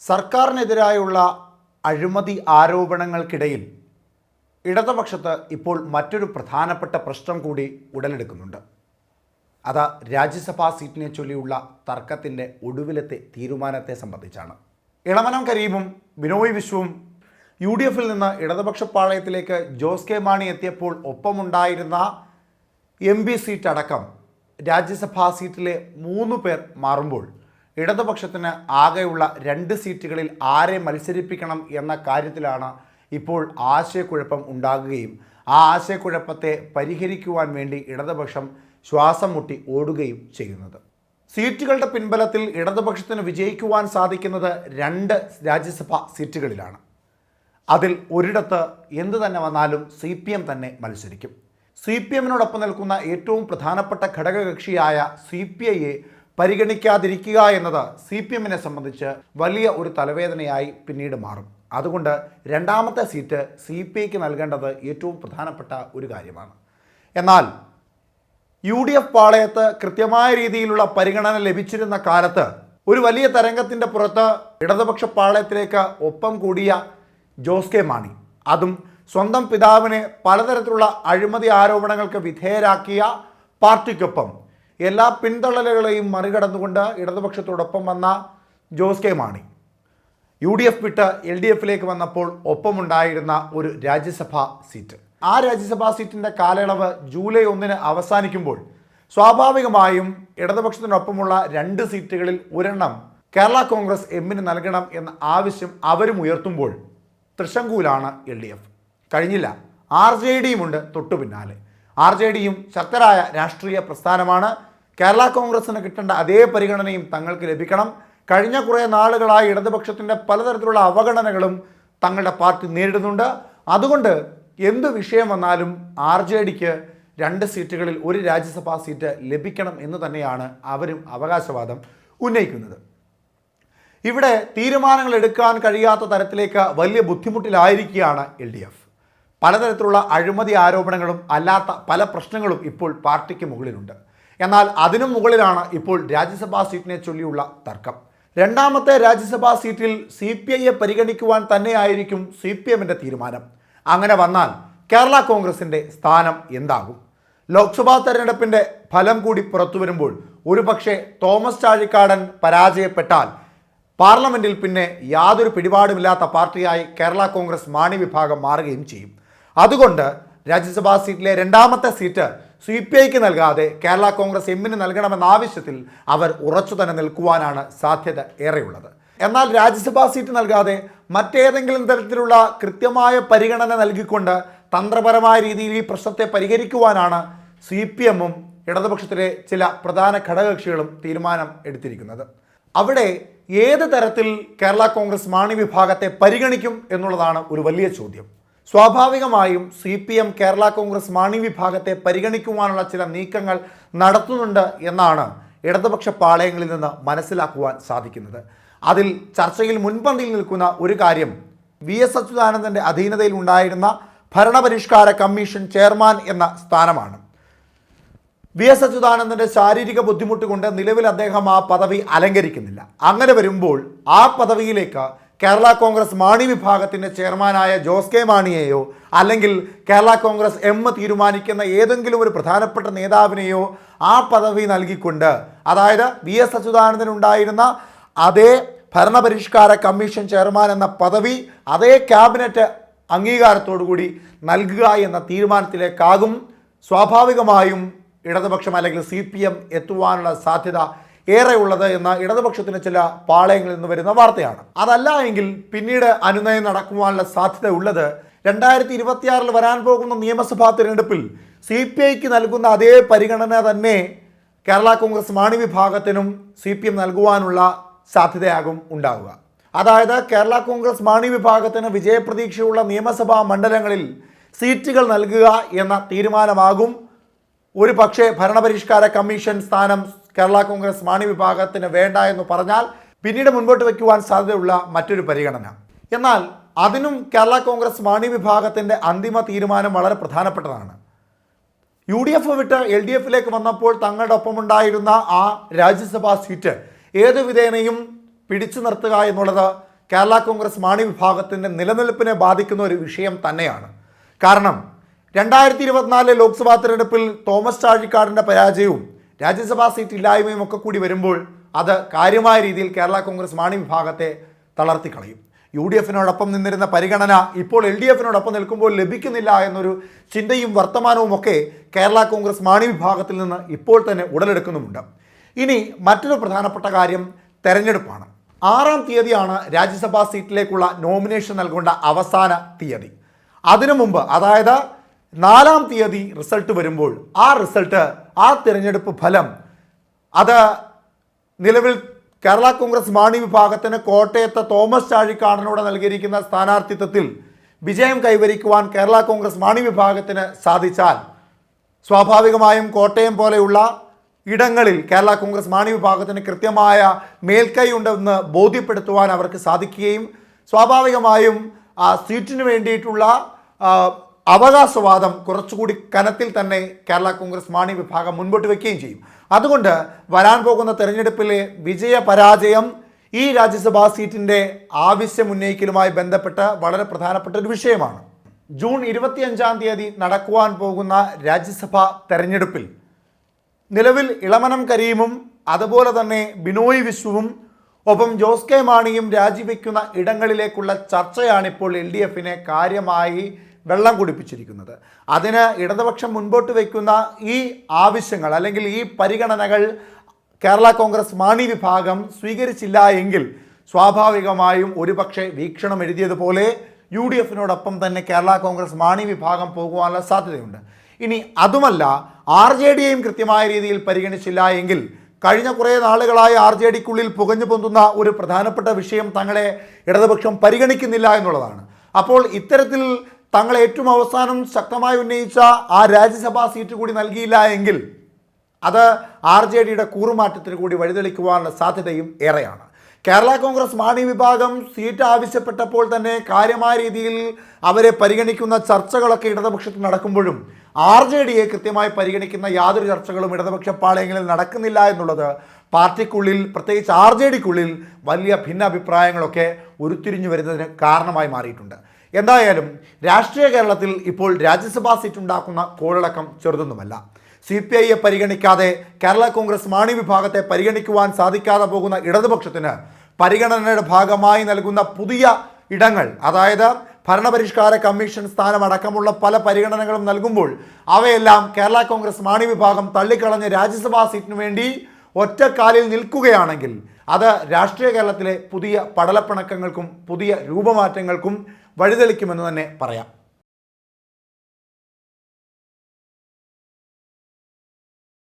സർക്കാരിനെതിരായുള്ള അഴിമതി ആരോപണങ്ങൾക്കിടയിൽ ഇടതുപക്ഷത്ത് ഇപ്പോൾ മറ്റൊരു പ്രധാനപ്പെട്ട പ്രശ്നം കൂടി ഉടലെടുക്കുന്നുണ്ട്. അത് രാജ്യസഭാ സീറ്റിനെ ചൊല്ലിയുള്ള തർക്കത്തിൻ്റെ ഒടുവിലത്തെ തീരുമാനത്തെ സംബന്ധിച്ചാണ്. ഇളമനം കരീമും ബിനോയ് വിശ്വവും UDF നിന്ന് ഇടതുപക്ഷ പാളയത്തിലേക്ക് ജോസ് കെ മാണി എത്തിയപ്പോൾ ഒപ്പമുണ്ടായിരുന്ന MP സീറ്റ് അടക്കം രാജ്യസഭാ സീറ്റിലെ 3 പേർ മാറുമ്പോൾ ഇടതുപക്ഷത്തിന് ആകെയുള്ള 2 സീറ്റുകളിൽ ആരെ മത്സരിപ്പിക്കണം എന്ന കാര്യത്തിലാണ് ഇപ്പോൾ ആശയക്കുഴപ്പം ഉണ്ടാകുകയും ആ ആശയക്കുഴപ്പത്തെ പരിഹരിക്കുവാൻ വേണ്ടി ഇടതുപക്ഷം ശ്വാസം മുട്ടി ഓടുകയും ചെയ്യുന്നത്. സീറ്റുകളുടെ പിൻബലത്തിൽ ഇടതുപക്ഷത്തിന് വിജയിക്കുവാൻ സാധിക്കുന്നത് 2 രാജ്യസഭാ സീറ്റുകളിലാണ്. അതിൽ ഒരിടത്ത് എന്തു തന്നെ വന്നാലും CPM തന്നെ മത്സരിക്കും. CPMനോടൊപ്പം നിൽക്കുന്ന ഏറ്റവും പ്രധാനപ്പെട്ട ഘടകകക്ഷിയായ CPIയെ പരിഗണിക്കാതിരിക്കുക എന്നത് CPMനെ സംബന്ധിച്ച് വലിയ ഒരു തലവേദനയായി പിന്നീട് മാറും. അതുകൊണ്ട് രണ്ടാമത്തെ സീറ്റ് CPIക്ക് നൽകേണ്ടത് ഏറ്റവും പ്രധാനപ്പെട്ട ഒരു കാര്യമാണ്. എന്നാൽ UDF പാളയത്ത് കൃത്യമായ രീതിയിലുള്ള പരിഗണന ലഭിച്ചിരുന്ന കാലത്ത് ഒരു വലിയ തരംഗത്തിൻ്റെ പുറത്ത് ഇടതുപക്ഷ പാളയത്തിലേക്ക് ഒപ്പം കൂടിയ ജോസ് കെ മാണി, അതും സ്വന്തം പിതാവിനെ പലതരത്തിലുള്ള അഴിമതി ആരോപണങ്ങൾക്ക് വിധേയരാക്കിയ പാർട്ടിക്കൊപ്പം എല്ലാ പിന്തള്ളലുകളെയും മറികടന്നുകൊണ്ട് ഇടതുപക്ഷത്തോടൊപ്പം വന്ന ജോസ് കെ മാണി UDF വിട്ട് LDFിലേക്ക് വന്നപ്പോൾ ഒപ്പമുണ്ടായിരുന്ന ഒരു രാജ്യസഭാ സീറ്റ്, ആ രാജ്യസഭാ സീറ്റിൻ്റെ കാലയളവ് ജൂലൈ 1 അവസാനിക്കുമ്പോൾ സ്വാഭാവികമായും ഇടതുപക്ഷത്തിനൊപ്പമുള്ള 2 സീറ്റുകളിൽ ഒരെണ്ണം കേരള കോൺഗ്രസ് എമ്മിന് നൽകണം എന്ന ആവശ്യം അവരും ഉയർത്തുമ്പോൾ തൃശങ്കൂലാണ് LDF. കഴിഞ്ഞില്ല, RJDയും ഉണ്ട് തൊട്ടു പിന്നാലെ. RJDയും ശക്തരായ രാഷ്ട്രീയ പ്രസ്ഥാനമാണ്. കേരള കോൺഗ്രസിന് കിട്ടേണ്ട അതേ പരിഗണനയും തങ്ങൾക്ക് ലഭിക്കണം. കഴിഞ്ഞ കുറേ നാളുകളായി ഇടതുപക്ഷത്തിൻ്റെ പലതരത്തിലുള്ള അവഗണനകളും തങ്ങളുടെ പാർട്ടി നേരിടുന്നുണ്ട്. അതുകൊണ്ട് എന്ത് വിഷയം വന്നാലും RJDക്ക് 2 സീറ്റുകളിൽ ഒരു രാജ്യസഭാ സീറ്റ് ലഭിക്കണം എന്ന് തന്നെയാണ് അവരും അവകാശവാദം ഉന്നയിക്കുന്നത്. ഇവിടെ തീരുമാനങ്ങൾ എടുക്കാൻ കഴിയാത്ത തരത്തിലേക്ക് വലിയ ബുദ്ധിമുട്ടിലായിരിക്കുകയാണ് LDF. പലതരത്തിലുള്ള അഴിമതി ആരോപണങ്ങളും അല്ലാത്ത പല പ്രശ്നങ്ങളും ഇപ്പോൾ പാർട്ടിക്ക് മുകളിലുണ്ട്. എന്നാൽ അതിനും മുകളിലാണ് ഇപ്പോൾ രാജ്യസഭാ സീറ്റിനെ ചൊല്ലിയുള്ള തർക്കം. രണ്ടാമത്തെ രാജ്യസഭാ സീറ്റിൽ CPIയെ പരിഗണിക്കുവാൻ തന്നെയായിരിക്കും CPMൻ്റെ തീരുമാനം. അങ്ങനെ വന്നാൽ കേരള കോൺഗ്രസിൻ്റെ സ്ഥാനം എന്താകും? ലോക്സഭാ തെരഞ്ഞെടുപ്പിൻ്റെ ഫലം കൂടി പുറത്തു വരുമ്പോൾ ഒരുപക്ഷെ തോമസ് ചാഴിക്കാടൻ പരാജയപ്പെട്ടാൽ പാർലമെൻറ്റിൽ പിന്നെ യാതൊരു പിടിപാടുമില്ലാത്ത പാർട്ടിയായി കേരള കോൺഗ്രസ് മാണി വിഭാഗം മാറുകയും ചെയ്യും. അതുകൊണ്ട് രാജ്യസഭാ സീറ്റിലെ രണ്ടാമത്തെ സീറ്റ് CPIക്ക് നൽകാതെ കേരള കോൺഗ്രസ് എമ്മിന് നൽകണമെന്ന ആവശ്യത്തിൽ അവർ ഉറച്ചു തന്നെ നിൽക്കുവാനാണ് സാധ്യത ഏറെയുള്ളത്. എന്നാൽ രാജ്യസഭാ സീറ്റ് നൽകാതെ മറ്റേതെങ്കിലും തരത്തിലുള്ള കൃത്യമായ പരിഗണന നൽകിക്കൊണ്ട് തന്ത്രപരമായ രീതിയിൽ ഈ പ്രശ്നത്തെ പരിഹരിക്കുവാനാണ് CPMഉം ഇടതുപക്ഷത്തിലെ ചില പ്രധാന ഘടകകക്ഷികളും തീരുമാനം എടുത്തിരിക്കുന്നത്. അവിടെ ഏത് തരത്തിൽ കേരള കോൺഗ്രസ് മാണി വിഭാഗത്തെ പരിഗണിക്കും എന്നുള്ളതാണ് ഒരു വലിയ ചോദ്യം. സ്വാഭാവികമായും CPM കേരള കോൺഗ്രസ് മാണി വിഭാഗത്തെ പരിഗണിക്കുവാനുള്ള ചില നീക്കങ്ങൾ നടത്തുന്നുണ്ട് എന്നാണ് ഇടതുപക്ഷ പാളയങ്ങളിൽ നിന്ന് മനസ്സിലാക്കുവാൻ സാധിക്കുന്നത്. അതിൽ ചർച്ചയിൽ മുൻപന്തിയിൽ നിൽക്കുന്ന ഒരു കാര്യം VS അച്യുതാനന്ദൻ്റെ അധീനതയിൽ ഉണ്ടായിരുന്ന ഭരണപരിഷ്കാര കമ്മീഷൻ ചെയർമാൻ എന്ന സ്ഥാനമാണ്. VS അച്യുതാനന്ദൻ്റെ ശാരീരിക ബുദ്ധിമുട്ട് കൊണ്ട് നിലവിൽ അദ്ദേഹം ആ പദവി അലങ്കരിക്കുന്നില്ല. അങ്ങനെ വരുമ്പോൾ ആ പദവിയിലേക്ക് കേരള കോൺഗ്രസ് മാണി വിഭാഗത്തിൻ്റെ ചെയർമാനായ ജോസ് കെ മാണിയെയോ അല്ലെങ്കിൽ കേരള കോൺഗ്രസ് എം തീരുമാനിക്കുന്ന ഏതെങ്കിലും ഒരു പ്രധാനപ്പെട്ട നേതാവിനെയോ ആ പദവി നൽകിക്കൊണ്ട്, അതായത് VS അച്യുതാനന്ദൻ ഉണ്ടായിരുന്ന അതേ ഭരണപരിഷ്കാര കമ്മീഷൻ ചെയർമാൻ എന്ന പദവി അതേ ക്യാബിനറ്റ് അംഗീകാരത്തോടുകൂടി നൽകുക എന്ന തീരുമാനത്തിലേക്കാകും സ്വാഭാവികമായും ഇടതുപക്ഷം അല്ലെങ്കിൽ CPM എത്തുവാനുള്ള സാധ്യത ഏറെയുള്ളത് എന്ന ഇടതുപക്ഷത്തിന് ചില പാളയങ്ങളിൽ നിന്ന് വരുന്ന വാർത്തയാണ്. അതല്ല എങ്കിൽ പിന്നീട് അനുനയം നടക്കുവാനുള്ള സാധ്യത ഉള്ളത് 2026 വരാൻ പോകുന്ന നിയമസഭാ തിരഞ്ഞെടുപ്പിൽ CPIക്ക് നൽകുന്ന അതേ പരിഗണന തന്നെ കേരള കോൺഗ്രസ് മാണി വിഭാഗത്തിനും CPM നൽകുവാനുള്ള സാധ്യതയാകും ഉണ്ടാവുക. അതായത് കേരള കോൺഗ്രസ് മാണി വിഭാഗത്തിന് വിജയപ്രതീക്ഷയുള്ള നിയമസഭാ മണ്ഡലങ്ങളിൽ സീറ്റുകൾ നൽകുക എന്ന തീരുമാനമാകും ഒരു പക്ഷേ ഭരണപരിഷ്കാര കമ്മീഷൻ സ്ഥാനം കേരള കോൺഗ്രസ് മാണി വിഭാഗത്തിന് വേണ്ട എന്ന് പറഞ്ഞാൽ പിന്നീട് മുൻപോട്ട് വയ്ക്കുവാൻ സാധ്യതയുള്ള മറ്റൊരു പരിഗണന. എന്നാൽ അതിനും കേരള കോൺഗ്രസ് മാണി വിഭാഗത്തിൻ്റെ അന്തിമ തീരുമാനം വളരെ പ്രധാനപ്പെട്ടതാണ്. UDF വിട്ട് LDFിലേക്ക് വന്നപ്പോൾ തങ്ങളുടെ ഒപ്പമുണ്ടായിരുന്ന ആ രാജ്യസഭാ സീറ്റ് ഏതു വിധേനയും പിടിച്ചു നിർത്തുക എന്നുള്ളത് കേരള കോൺഗ്രസ് മാണി വിഭാഗത്തിൻ്റെ നിലനിൽപ്പിനെ ബാധിക്കുന്ന ഒരു വിഷയം തന്നെയാണ്. കാരണം 2024 ലോക്സഭാ തെരഞ്ഞെടുപ്പിൽ തോമസ് ചാഴിക്കാടിൻ്റെ പരാജയവും രാജ്യസഭാ സീറ്റ് ഇല്ലായ്മയും ഒക്കെ കൂടി വരുമ്പോൾ അത് കാര്യമായ രീതിയിൽ കേരള കോൺഗ്രസ് മാണി വിഭാഗത്തെ തളർത്തിക്കളയും. UDF-നോടൊപ്പം നിന്നിരുന്ന പരിഗണന ഇപ്പോൾ LDF-നോടൊപ്പം നിൽക്കുമ്പോൾ ലഭിക്കുന്നില്ല എന്നൊരു ചിന്തയും വർത്തമാനവും ഒക്കെ കേരള കോൺഗ്രസ് മാണി വിഭാഗത്തിൽ നിന്ന് ഇപ്പോൾ തന്നെ ഉടലെടുക്കുന്നുമുണ്ട്. ഇനി മറ്റൊരു പ്രധാനപ്പെട്ട കാര്യം തെരഞ്ഞെടുപ്പാണ്. 6-ാം തീയതിയാണ് രാജ്യസഭാ സീറ്റിലേക്കുള്ള നോമിനേഷൻ നൽകേണ്ട അവസാന തീയതി. അതിനു മുമ്പ്, അതായത് 4-ാം തീയതി റിസൾട്ട് വരുമ്പോൾ ആ തിരഞ്ഞെടുപ്പ് ഫലം അത് നിലവിൽ കേരള കോൺഗ്രസ് മാണി വിഭാഗത്തിന് കോട്ടയത്ത് തോമസ് ചാഴിക്കാടനോട് നൽകിയിരിക്കുന്ന സ്ഥാനാർത്ഥിത്വത്തിൽ വിജയം കൈവരിക്കുവാൻ കേരള കോൺഗ്രസ് മാണി വിഭാഗത്തിന് സാധിച്ചാൽ സ്വാഭാവികമായും കോട്ടയം പോലെയുള്ള ഇടങ്ങളിൽ കേരള കോൺഗ്രസ് മാണി വിഭാഗത്തിന് കൃത്യമായ മേൽക്കൈ ഉണ്ടെന്ന് ബോധ്യപ്പെടുത്തുവാൻ അവർക്ക് സാധിക്കുകയും സ്വാഭാവികമായും ആ സീറ്റിന് വേണ്ടിയിട്ടുള്ള അവകാശവാദം കുറച്ചുകൂടി കനത്തിൽ തന്നെ കേരള കോൺഗ്രസ് മാണി വിഭാഗം മുൻപോട്ട് വയ്ക്കുകയും ചെയ്യും. അതുകൊണ്ട് വരാൻ പോകുന്ന തെരഞ്ഞെടുപ്പിലെ വിജയപരാജയം ഈ രാജ്യസഭാ സീറ്റിൻ്റെ ആവശ്യം ഉന്നയിക്കലുമായി ബന്ധപ്പെട്ട് വളരെ പ്രധാനപ്പെട്ട ഒരു വിഷയമാണ്. ജൂൺ 25-ാം തീയതി നടക്കുവാൻ പോകുന്ന രാജ്യസഭാ തെരഞ്ഞെടുപ്പിൽ നിലവിൽ ഇളമനം കരീമും അതുപോലെ തന്നെ ബിനോയ് വിശ്വവും ഒപ്പം ജോസ് കെ മാണിയും രാജിവെക്കുന്ന ഇടങ്ങളിലേക്കുള്ള ചർച്ചയാണിപ്പോൾ LDF-നെ കാര്യമായി വെള്ളം കുടിപ്പിച്ചിരിക്കുന്നത്. അതിന് ഇടതുപക്ഷം മുൻപോട്ട് വയ്ക്കുന്ന ഈ ആവശ്യങ്ങൾ അല്ലെങ്കിൽ ഈ പരിഗണനകൾ കേരള കോൺഗ്രസ് മാണി വിഭാഗം സ്വീകരിച്ചില്ല എങ്കിൽ സ്വാഭാവികമായും ഒരുപക്ഷെ വീക്ഷണം എഴുതിയതുപോലെ UDF-നോടൊപ്പം തന്നെ കേരള കോൺഗ്രസ് മാണി വിഭാഗം പോകുവാനുള്ള സാധ്യതയുണ്ട്. ഇനി അതുമല്ല, RJD-യെയും കൃത്യമായ രീതിയിൽ പരിഗണിച്ചില്ല എങ്കിൽ കഴിഞ്ഞ കുറേ നാളുകളായി RJD-ക്കുള്ളിൽ പുകഞ്ഞു പൊന്തുന്ന ഒരു പ്രധാനപ്പെട്ട വിഷയം തങ്ങളെ ഇടതുപക്ഷം പരിഗണിക്കുന്നില്ല എന്നുള്ളതാണ്. അപ്പോൾ ഇത്തരത്തിൽ തങ്ങൾ ഏറ്റവും അവസാനം ശക്തമായി ഉന്നയിച്ച ആ രാജ്യസഭാ സീറ്റ് കൂടി നൽകിയില്ല എങ്കിൽ അത് RJD-യുടെ കൂറുമാറ്റത്തിന് കൂടി വഴിതെളിക്കുവാനുള്ള സാധ്യതയും ഏറെയാണ്. കേരള കോൺഗ്രസ് മാണി വിഭാഗം സീറ്റ് ആവശ്യപ്പെട്ടപ്പോൾ തന്നെ കാര്യമായ രീതിയിൽ അവരെ പരിഗണിക്കുന്ന ചർച്ചകളൊക്കെ ഇടതുപക്ഷത്തിൽ നടക്കുമ്പോഴും RJD-യെ കൃത്യമായി പരിഗണിക്കുന്ന യാതൊരു ചർച്ചകളും ഇടതുപക്ഷ പാളയങ്ങളിൽ നടക്കുന്നില്ല എന്നുള്ളത് പാർട്ടിക്കുള്ളിൽ, പ്രത്യേകിച്ച് RJD-ക്കുള്ളിൽ വലിയ ഭിന്നാഭിപ്രായങ്ങളൊക്കെ ഉരുത്തിരിഞ്ഞു വരുന്നതിന് കാരണമായി മാറിയിട്ടുണ്ട്. എന്തായാലും രാഷ്ട്രീയ കേരളത്തിൽ ഇപ്പോൾ രാജ്യസഭാ സീറ്റ് ഉണ്ടാക്കുന്ന കോളിളക്കം ചെറുതൊന്നുമല്ല. CPI-യെ പരിഗണിക്കാതെ കേരള കോൺഗ്രസ് മാണി വിഭാഗത്തെ പരിഗണിക്കുവാൻ സാധിക്കാതെ പോകുന്ന ഇടതുപക്ഷത്തിന് പരിഗണനയുടെ ഭാഗമായി നൽകുന്ന പുതിയ ഇടങ്ങൾ, അതായത് ഭരണപരിഷ്കാര കമ്മീഷൻ സ്ഥാനമടക്കമുള്ള പല പരിഗണനകളും നൽകുമ്പോൾ അവയെല്ലാം കേരള കോൺഗ്രസ് മാണി വിഭാഗം തള്ളിക്കളഞ്ഞ് രാജ്യസഭാ സീറ്റിനു വേണ്ടി ഒറ്റക്കാലിൽ നിൽക്കുകയാണെങ്കിൽ അത് രാഷ്ട്രീയ കേരളത്തിലെ പുതിയ പടലപ്പിണക്കങ്ങൾക്കും പുതിയ രൂപമാറ്റങ്ങൾക്കും വഴിതെളിക്കുമെന്ന് തന്നെ പറയാം.